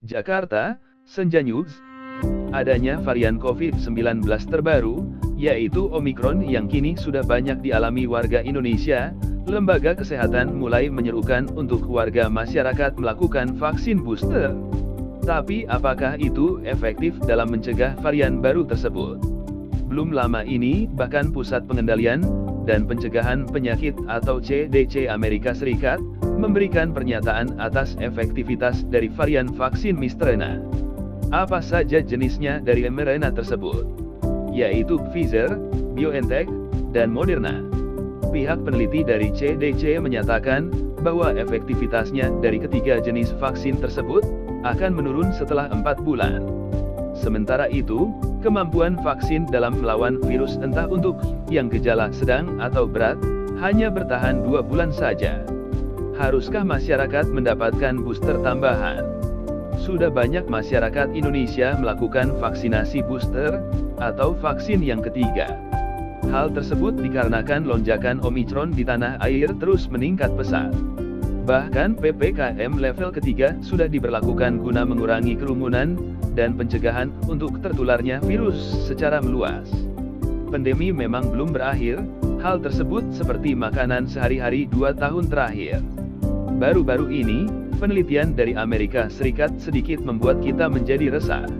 Jakarta, Senja News. Adanya varian COVID-19 terbaru, yaitu Omikron yang kini sudah banyak dialami warga Indonesia, lembaga kesehatan mulai menyerukan untuk warga masyarakat melakukan vaksin booster. Tapi apakah itu efektif dalam mencegah varian baru tersebut? Belum lama ini, bahkan Pusat Pengendalian dan Pencegahan Penyakit atau CDC Amerika Serikat, memberikan pernyataan atas efektivitas dari varian vaksin mRNA. Apa saja jenisnya dari mRNA tersebut? Yaitu Pfizer, BioNTech, dan Moderna. Pihak peneliti dari CDC menyatakan bahwa efektivitasnya dari ketiga jenis vaksin tersebut akan menurun setelah 4 bulan. Sementara itu, kemampuan vaksin dalam melawan virus entah untuk yang gejala sedang atau berat, hanya bertahan 2 bulan saja. Haruskah masyarakat mendapatkan booster tambahan? Sudah banyak masyarakat Indonesia melakukan vaksinasi booster, atau vaksin yang ketiga. Hal tersebut dikarenakan lonjakan Omikron di tanah air terus meningkat pesat. Bahkan PPKM level ketiga sudah diberlakukan guna mengurangi kerumunan dan pencegahan untuk tertularnya virus secara meluas. Pandemi memang belum berakhir, hal tersebut seperti makanan sehari-hari 2 tahun terakhir. Baru-baru ini, penelitian dari Amerika Serikat sedikit membuat kita menjadi resah.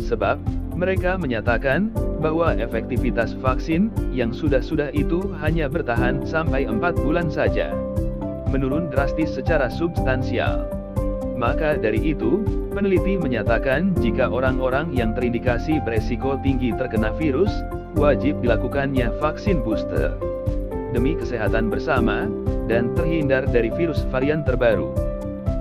Sebab, mereka menyatakan bahwa efektivitas vaksin yang sudah-sudah itu hanya bertahan sampai 4 bulan saja. Menurun drastis secara substansial. Maka dari itu, peneliti menyatakan jika orang-orang yang terindikasi beresiko tinggi terkena virus, wajib dilakukannya vaksin booster. Demi kesehatan bersama, dan terhindar dari virus varian terbaru.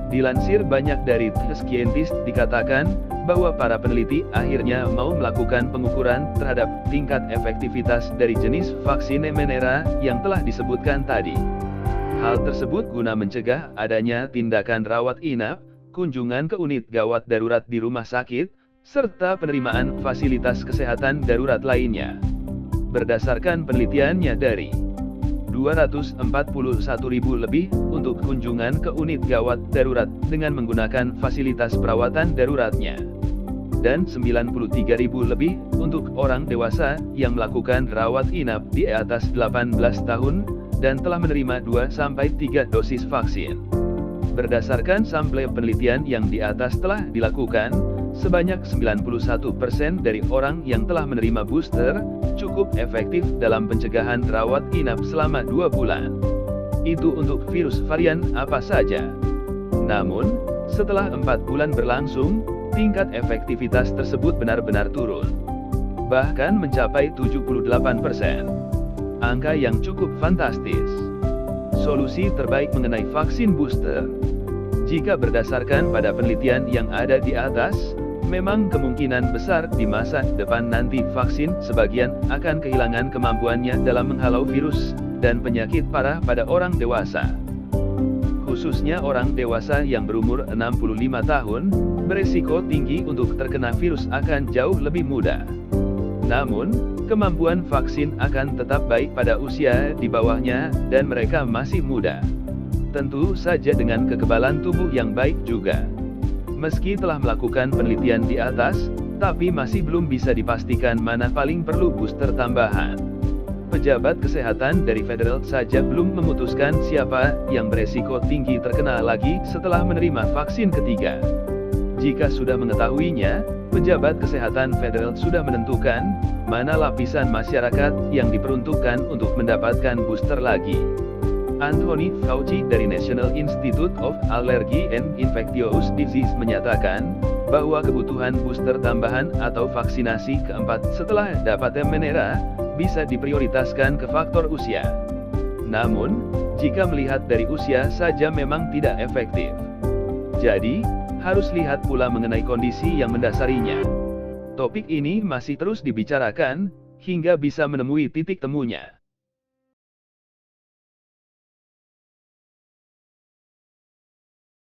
Dilansir banyak dari scientist dikatakan, bahwa para peneliti akhirnya mau melakukan pengukuran terhadap tingkat efektivitas dari jenis vaksin mRNA yang telah disebutkan tadi. Hal tersebut guna mencegah adanya tindakan rawat inap, kunjungan ke unit gawat darurat di rumah sakit, serta penerimaan fasilitas kesehatan darurat lainnya. Berdasarkan penelitiannya dari 241.000 lebih untuk kunjungan ke unit gawat darurat dengan menggunakan fasilitas perawatan daruratnya. Dan 93.000 lebih untuk orang dewasa yang melakukan rawat inap di atas 18 tahun, dan telah menerima 2-3 dosis vaksin. Berdasarkan sampel penelitian yang di atas telah dilakukan, sebanyak 91% dari orang yang telah menerima booster, cukup efektif dalam pencegahan rawat inap selama 2 bulan. Itu untuk virus varian apa saja. Namun, setelah 4 bulan berlangsung, tingkat efektivitas tersebut benar-benar turun. Bahkan mencapai 78%. Angka yang cukup fantastis. Solusi terbaik mengenai vaksin booster. Jika berdasarkan pada penelitian yang ada di atas, memang kemungkinan besar di masa depan nanti vaksin sebagian akan kehilangan kemampuannya dalam menghalau virus dan penyakit parah pada orang dewasa. Khususnya orang dewasa yang berumur 65 tahun, beresiko tinggi untuk terkena virus akan jauh lebih mudah. Namun, kemampuan vaksin akan tetap baik pada usia di bawahnya, dan mereka masih muda. Tentu saja dengan kekebalan tubuh yang baik juga. Meski telah melakukan penelitian di atas, tapi masih belum bisa dipastikan mana paling perlu booster tambahan. Pejabat kesehatan dari federal saja belum memutuskan siapa yang beresiko tinggi terkena lagi setelah menerima vaksin ketiga. Jika sudah mengetahuinya, pejabat kesehatan federal sudah menentukan mana lapisan masyarakat yang diperuntukkan untuk mendapatkan booster lagi. Anthony Fauci dari National Institute of Allergy and Infectious Disease menyatakan bahwa kebutuhan booster tambahan atau vaksinasi keempat setelah dapat mRNA bisa diprioritaskan ke faktor usia. Namun, jika melihat dari usia saja memang tidak efektif. Jadi, harus lihat pula mengenai kondisi yang mendasarinya. Topik ini masih terus dibicarakan, hingga bisa menemui titik temunya.